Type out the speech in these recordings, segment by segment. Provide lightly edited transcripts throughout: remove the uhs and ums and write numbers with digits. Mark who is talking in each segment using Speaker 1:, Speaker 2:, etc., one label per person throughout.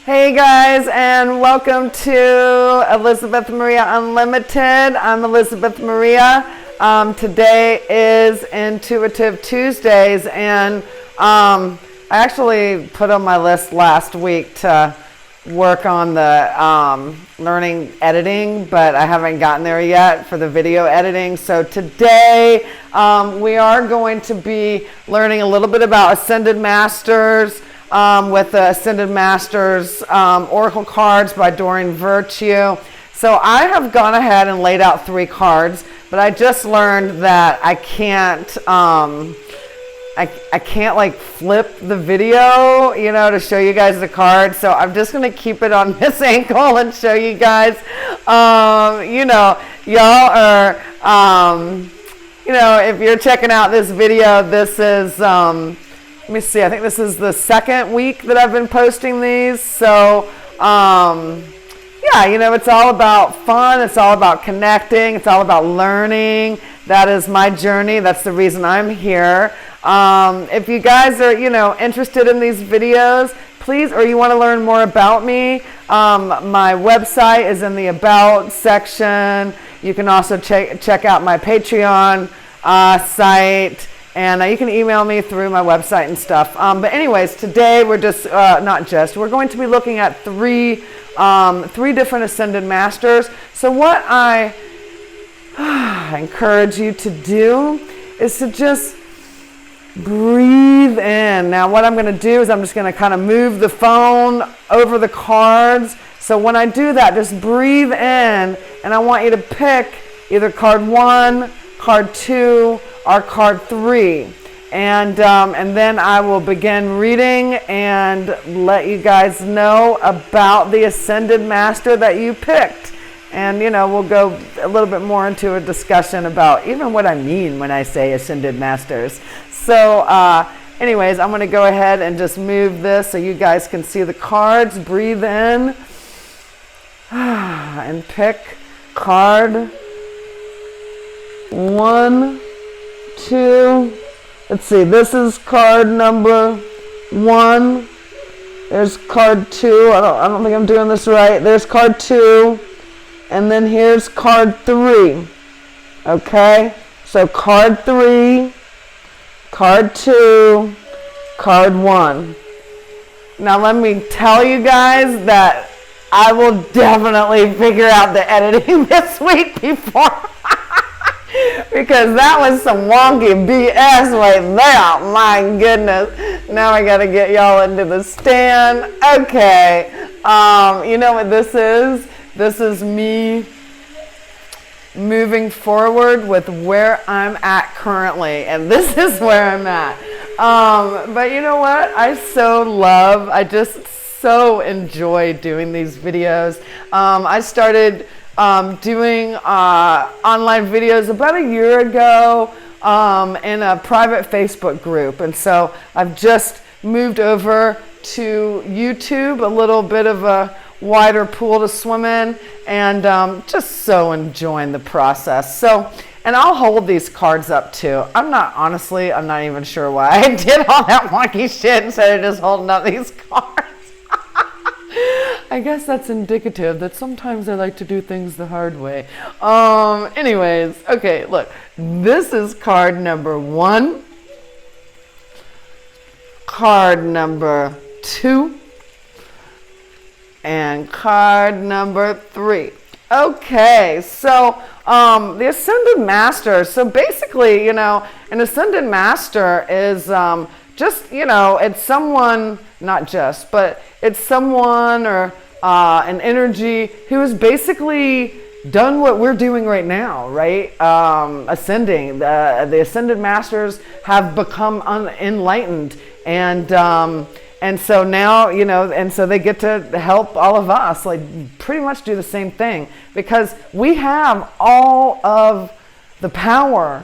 Speaker 1: Hey guys, and welcome to Elizabeth Maria Unlimited. I'm Elizabeth Maria. Today is Intuitive Tuesdays, and I actually put on my list last week to work on the learning editing, but I haven't gotten there yet for the video editing. So today we are going to be learning a little bit about Ascended Masters, with the Ascended Masters Oracle cards by Doreen Virtue. So I have gone ahead and laid out 3 cards, but I just learned that I can't I can't like flip the video, to show you guys the card. So I'm just going to keep it on this angle and show you guys. Y'all are, if you're checking out this video, this is, let me see, I think this is the 2nd week that I've been posting these. So, it's all about fun. It's all about connecting. It's all about learning. That is my journey. That's the reason I'm here. If you guys are, interested in these videos, please, or you want to learn more about me, my website is in the About section. You can also check out my Patreon site. And you can email me through my website and stuff. But anyways, today we're we're going to be looking at three different Ascended Masters. So what I encourage you to do is to just breathe in. Now what I'm going to do is I'm just going to kind of move the phone over the cards. So when I do that, just breathe in, and I want you to pick either card 1, card 2, or card 3, and then I will begin reading and let you guys know about the Ascended Master that you picked. And we'll go a little bit more into a discussion about even what I mean when I say Ascended Masters. So anyways, I'm going to go ahead and just move this so you guys can see the cards. Breathe in and pick card 1, 2, let's see, this is card number 1. There's card 2. I don't think I'm doing this right. There's card 2. And then here's card 3. Okay? So card 3, card 2, card 1. Now let me tell you guys that I will definitely figure out the editing this week before because that was some wonky BS right there. My goodness. Now I got to get y'all into the stand. Okay. You know what this is? This is me moving forward with where I'm at currently. And this is where I'm at. But you know what? I just so enjoy doing these videos. I started doing online videos about a year ago in a private Facebook group. And so I've just moved over to YouTube, a little bit of a wider pool to swim in, and just so enjoying the process. So, and I'll hold these cards up too. I'm not even sure why I did all that wonky shit instead of just holding up these cards. I guess that's indicative that sometimes I like to do things the hard way. Anyways, okay, look. This is card number 1, card number 2, and card number 3. Okay, so the Ascended Master. So basically, an Ascended Master is it's someone, not just, but it's someone or an energy who has basically done what we're doing right now, right? Ascending. The Ascended Masters have become enlightened, and so now, and so they get to help all of us, like pretty much do the same thing, because we have all of the power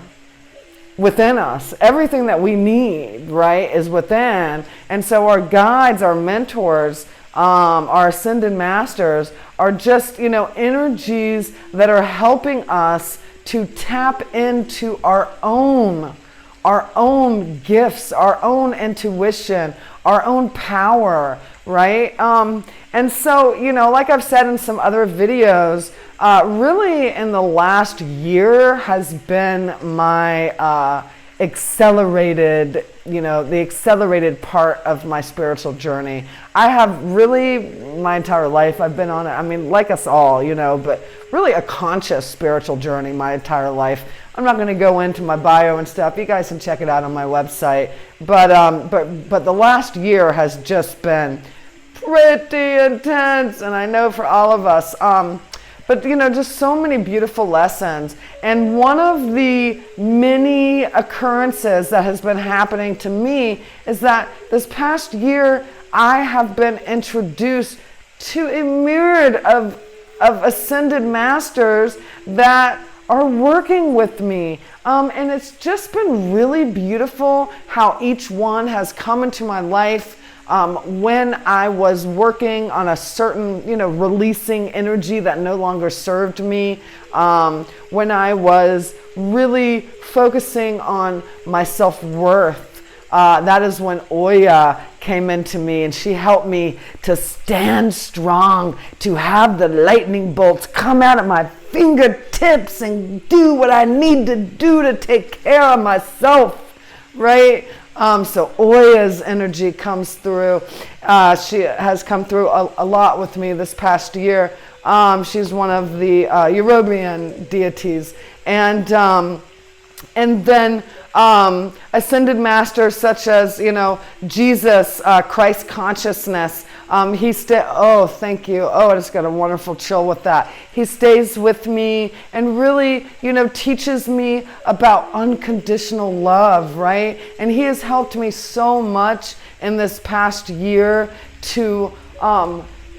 Speaker 1: within us. Everything that we need, right, is within. And so our guides, our mentors, our Ascended Masters are just, energies that are helping us to tap into our own gifts, our own intuition, our own power, right? And so, like I've said in some other videos, really in the last year has been my accelerated, the accelerated part of my spiritual journey. I have really, my entire life, I've been on it. I mean, like us all, but really a conscious spiritual journey my entire life. I'm not going to go into my bio and stuff. You guys can check it out on my website. But the last year has just been pretty intense, and I know for all of us. But just so many beautiful lessons. And one of the many occurrences that has been happening to me is that this past year I have been introduced to a myriad of ascended masters that are working with me. And it's just been really beautiful how each one has come into my life when I was working on a certain, releasing energy that no longer served me, when I was really focusing on my self-worth. That is when Oya came into me, and she helped me to stand strong, to have the lightning bolts come out of my fingertips and do what I need to do to take care of myself, right? So Oya's energy comes through. She has come through a lot with me this past year. She's one of the Yorubian deities. And then ascended masters such as, Jesus, Christ consciousness. Thank you. Oh, I just got a wonderful chill with that. He stays with me and really, teaches me about unconditional love, right? And he has helped me so much in this past year to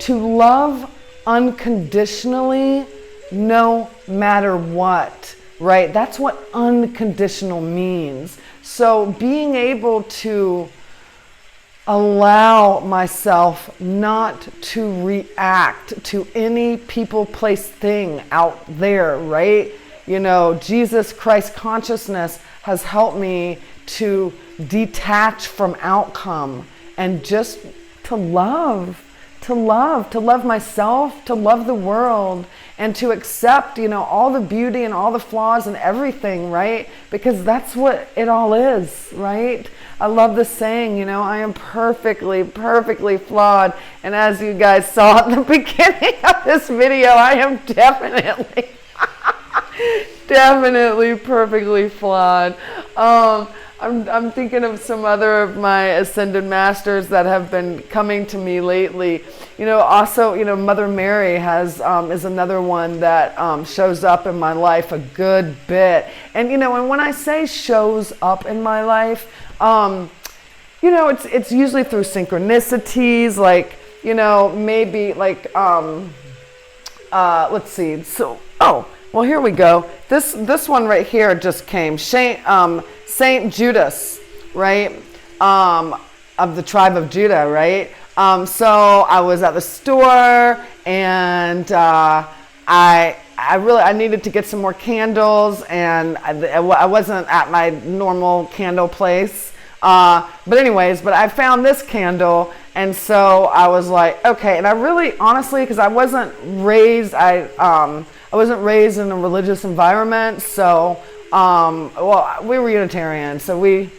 Speaker 1: love unconditionally no matter what, right? That's what unconditional means. So being able to allow myself not to react to any people, place, thing out there, right? Jesus Christ consciousness has helped me to detach from outcome and just to love myself, to love the world, and to accept, all the beauty and all the flaws and everything, right? Because that's what it all is, right? I love the saying, I am perfectly flawed. And as you guys saw at the beginning of this video, I am definitely perfectly flawed. I'm thinking of some other of my ascended masters that have been coming to me lately. Also, Mother Mary is another one that shows up in my life a good bit. And and when I say shows up in my life, it's usually through synchronicities, like maybe like let's see. So well, here we go. This one right here just came. Saint Judas, right? Of the tribe of Judah, right? So I was at the store, and I needed to get some more candles, and I wasn't at my normal candle place. But I found this candle, and so I was like, okay. And I really, honestly, because I wasn't raised in a religious environment, so we were Unitarian, so we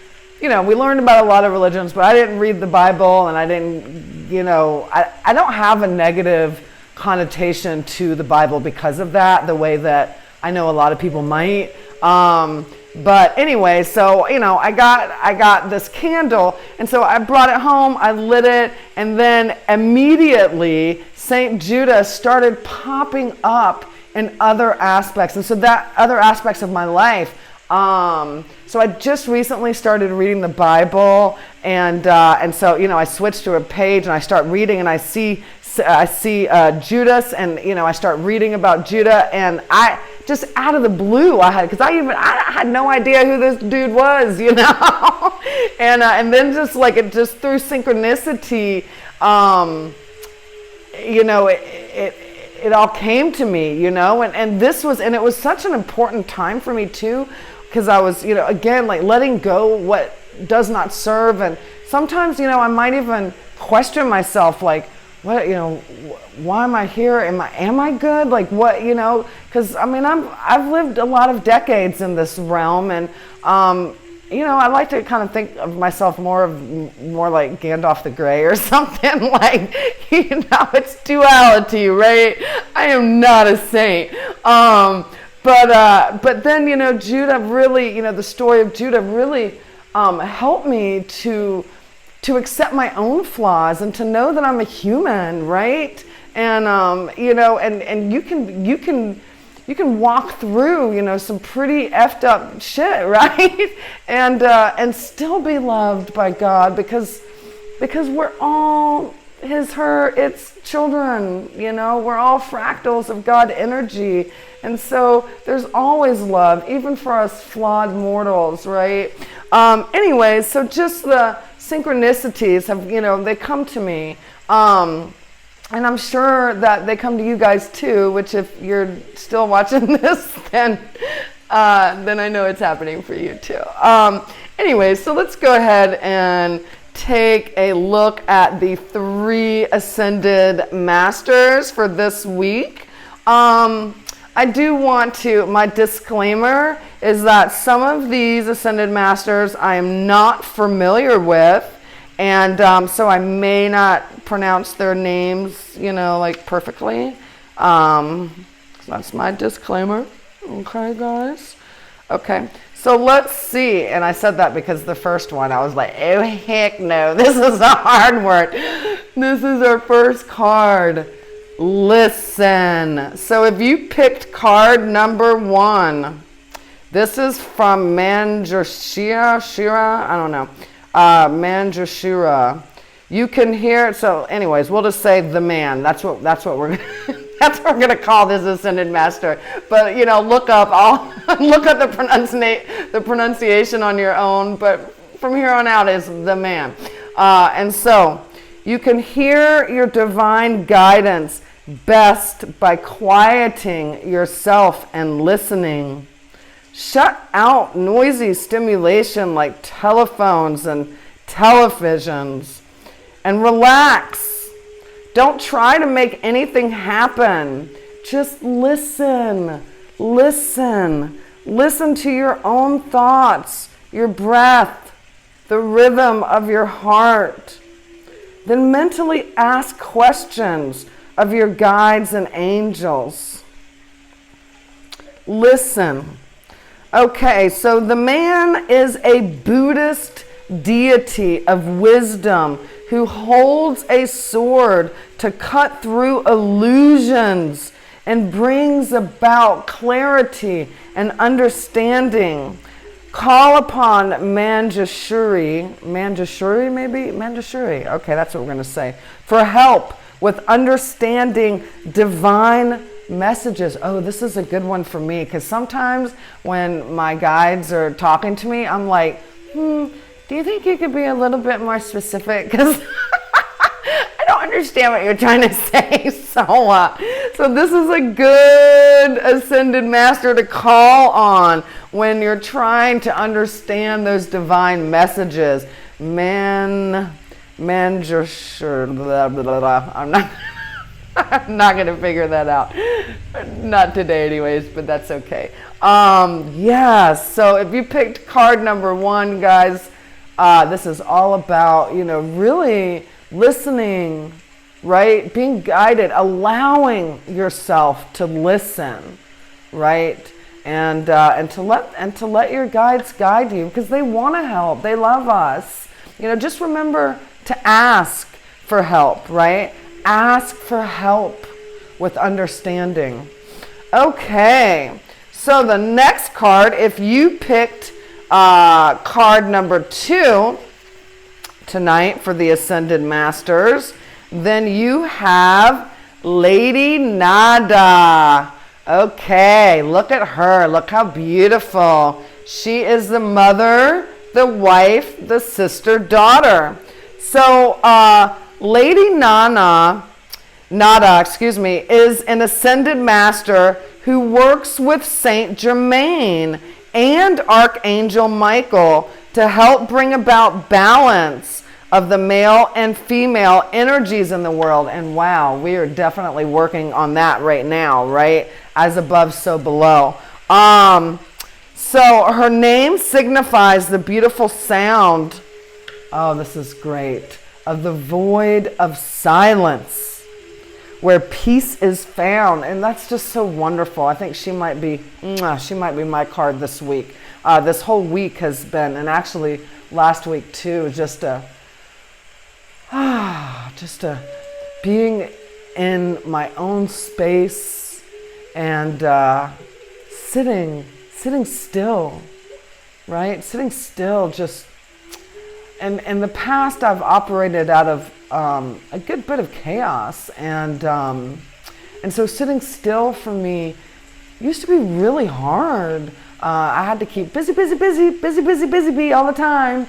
Speaker 1: learned about a lot of religions, but I didn't read the Bible, and I didn't, I don't have a negative connotation to the Bible because of that, the way that I know a lot of people might. But anyway, so I got this candle, and so I brought it home, I lit it, and then immediately Saint Judas started popping up in other aspects, and so that other aspects of my life. So I just recently started reading the Bible, and so I switched to a page and I start reading, and I see Judas, and I start reading about Judah, and I just out of the blue I had no idea who this dude was, and then just through synchronicity, it all came to me, and it was such an important time for me too, because I was, again, letting go what does not serve. And sometimes, I might even question myself, like, what, why am I here? Am I good? Like, what, because I mean, I've lived a lot of decades in this realm, and I like to kind of think of myself more like Gandalf the Grey or something. Like, it's duality, right? I am not a saint. But then, Judah really, the story of Judah really helped me to accept my own flaws and to know that I'm a human, right? And and you can walk through, some pretty effed up shit, right? And still be loved by God because we're all its children, we're all fractals of God energy. And so there's always love, even for us flawed mortals, right? Anyways, so just the synchronicities have, they come to me. And I'm sure that they come to you guys too, which if you're still watching this, then I know it's happening for you too. Anyway, so let's go ahead and take a look at the 3 ascended masters for this week. I do want to, my disclaimer is that some of these ascended masters I am not familiar with. And so I may not pronounce their names, like perfectly. That's my disclaimer. Okay, guys? Okay, so let's see. And I said that because the first one, I was like, oh, heck no. This is a hard word. This is our first card. Listen. So if you picked card number 1, this is from Manjushira, I don't know. Manjushira. You can hear it. So anyways, we'll just say the man. That's what we're that's what we're gonna call this ascended master. But look up look at the pronunciation on your own, but from here on out is the man. And so you can hear your divine guidance best by quieting yourself and listening. Shut out noisy stimulation like telephones and televisions and relax. Don't try to make anything happen. Just listen. Listen. Listen to your own thoughts, your breath, the rhythm of your heart. Then mentally ask questions of your guides and angels. Listen. Okay, so the man is a Buddhist deity of wisdom who holds a sword to cut through illusions and brings about clarity and understanding. Call upon Manjushri, okay, that's what we're going to say, for help with understanding divine messages. Oh, this is a good one for me, because sometimes when my guides are talking to me, I'm like, do you think you could be a little bit more specific? Because I don't understand what you're trying to say. So this is a good ascended master to call on when you're trying to understand those divine messages. Manjushri, blah, blah, blah. I'm not going to figure that out. Not today anyways, but that's okay. Yes, so if you picked card number 1, guys, this is all about, really listening, right? Being guided, allowing yourself to listen, right? And to let your guides guide you, because they want to help. They love us. Just remember to ask for help, right? Ask for help with understanding. Okay, so the next card, if you picked card number 2 tonight for the Ascended Masters, then you have Lady Nada. Okay, look at her. Look how beautiful. She is the mother, the wife, the sister, daughter. So, Lady Nada, is an ascended master who works with Saint Germain and Archangel Michael to help bring about balance of the male and female energies in the world. And wow, we are definitely working on that right now, right? As above, so below. So her name signifies the beautiful sound. Oh, this is great. Of the void of silence, where peace is found. And that's just so wonderful. I think she might be my card this week. This whole week has been, and actually last week too, just a being in my own space and sitting still, right? Sitting still, just, and in the past I've operated out of a good bit of chaos, and so sitting still for me used to be really hard. I had to keep busy all the time.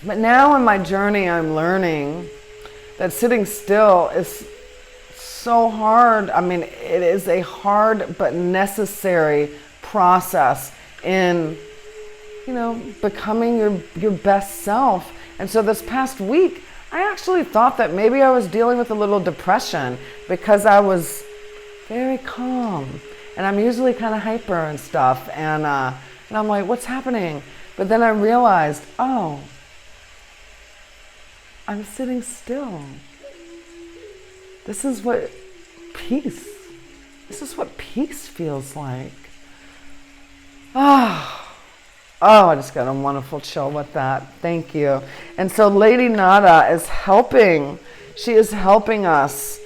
Speaker 1: But now in my journey, I'm learning that sitting still is so hard. I mean, it is a hard but necessary process in, becoming your best self. And so this past week, I actually thought that maybe I was dealing with a little depression because I was very calm. And I'm usually kind of hyper and stuff. And I'm like, what's happening? But then I realized, oh, I'm sitting still. This is what peace feels like. I just got a wonderful chill with that. Thank you. And so Lady Nada is helping. She is helping us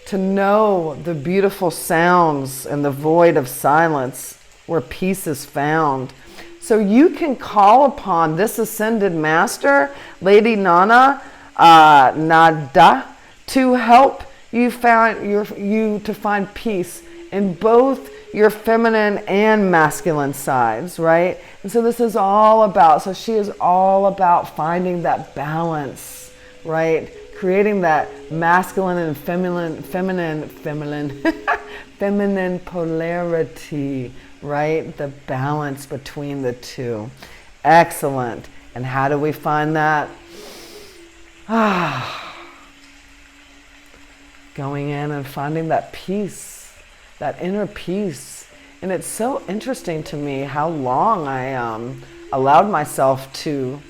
Speaker 1: to know the beautiful sounds in the void of silence where peace is found. So you can call upon this ascended master, Lady Nada, to help you to find peace in both your feminine and masculine sides, right? And so this is all about, so she is all about finding that balance, right? Creating that masculine and feminine polarity, right? The balance between the two. Excellent. And how do we find that? Going in and finding that peace, that inner peace. And it's so interesting to me how long I allowed myself to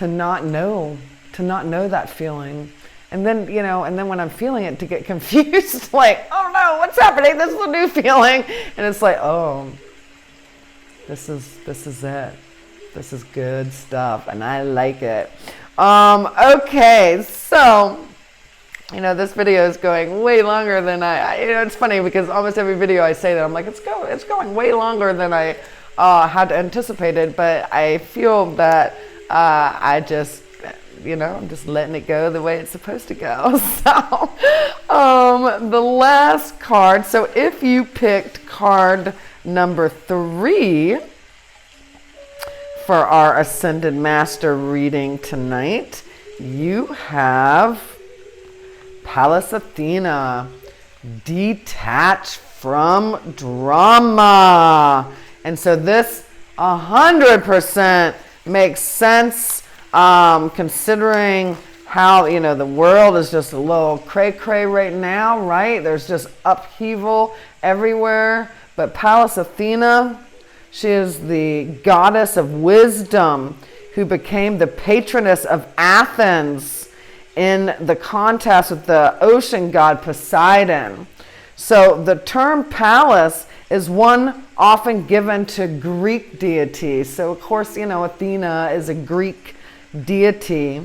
Speaker 1: not know that feeling. And then, when I'm feeling it, to get confused, like, oh no, what's happening? This is a new feeling. And it's like, oh, this is it. This is good stuff, and I like it. Okay, so, this video is going way longer than it's funny because almost every video I say that, I'm like, it's going way longer than I had anticipated, but I feel that I'm just letting it go the way it's supposed to go. So, the last card, so if you picked card number 3 for our Ascended Master reading tonight, you have Pallas Athena, detach from drama. And so this 100% makes sense, considering how, the world is just a little cray-cray right now, right? There's just upheaval everywhere. But Pallas Athena, she is the goddess of wisdom who became the patroness of Athens in the contest with the ocean god Poseidon. So the term Pallas is one often given to Greek deities. So of course, Athena is a Greek deity.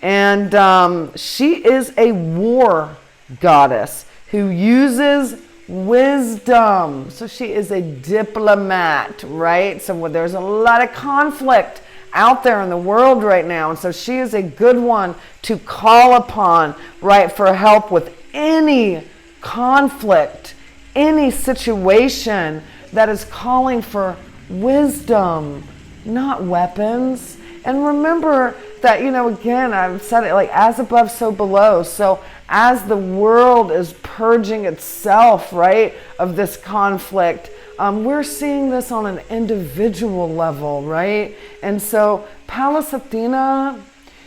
Speaker 1: And she is a war goddess who uses wisdom. So she is a diplomat, right? So there's a lot of conflict out there in the world right now. And so she is a good one to call upon, right, for help with any conflict, any situation that is calling for wisdom, not weapons. And remember that, again, I've said it, like, as above, so below. So as the world is purging itself, right, of this conflict, we're seeing this on an individual level, right? And so Pallas Athena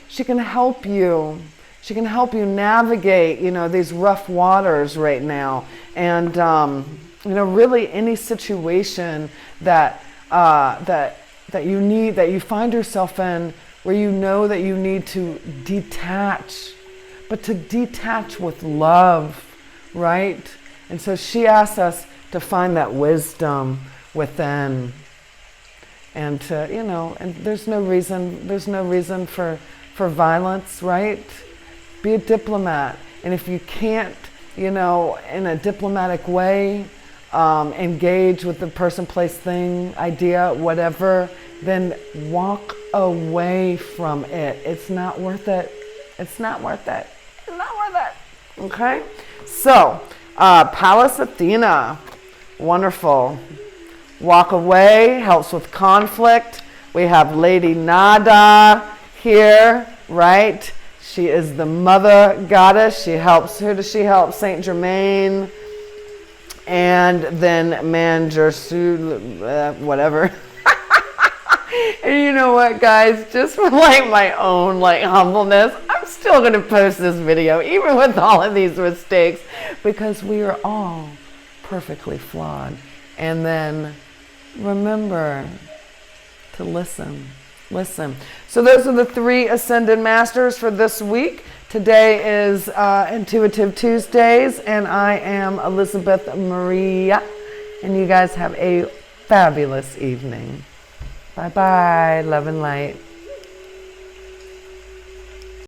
Speaker 1: she can help you. She can help you navigate, these rough waters right now. And, really any situation that you find yourself in where you know that you need to detach, but to detach with love, right? And so she asks us to find that wisdom within. And and there's no reason for violence, right? Be a diplomat. And if you can't, in a diplomatic way, engage with the person, place, thing, idea, whatever, then walk away from it. It's not worth it. It's not worth it. It's not worth it. Okay? So, Pallas Athena, wonderful. Walk away, helps with conflict. We have Lady Nada here, right? She is the mother goddess. She helps, who does she help? Saint Germain. And then Manjursu, whatever. And you know what, guys? Just for my own humbleness, I'm still going to post this video, even with all of these mistakes, because we are all perfectly flawed. And then remember to listen. Listen. So those are the 3 Ascended Masters for this week. Today is Intuitive Tuesdays, and I am Elizabeth Maria. And you guys have a fabulous evening. Bye-bye. Love and light.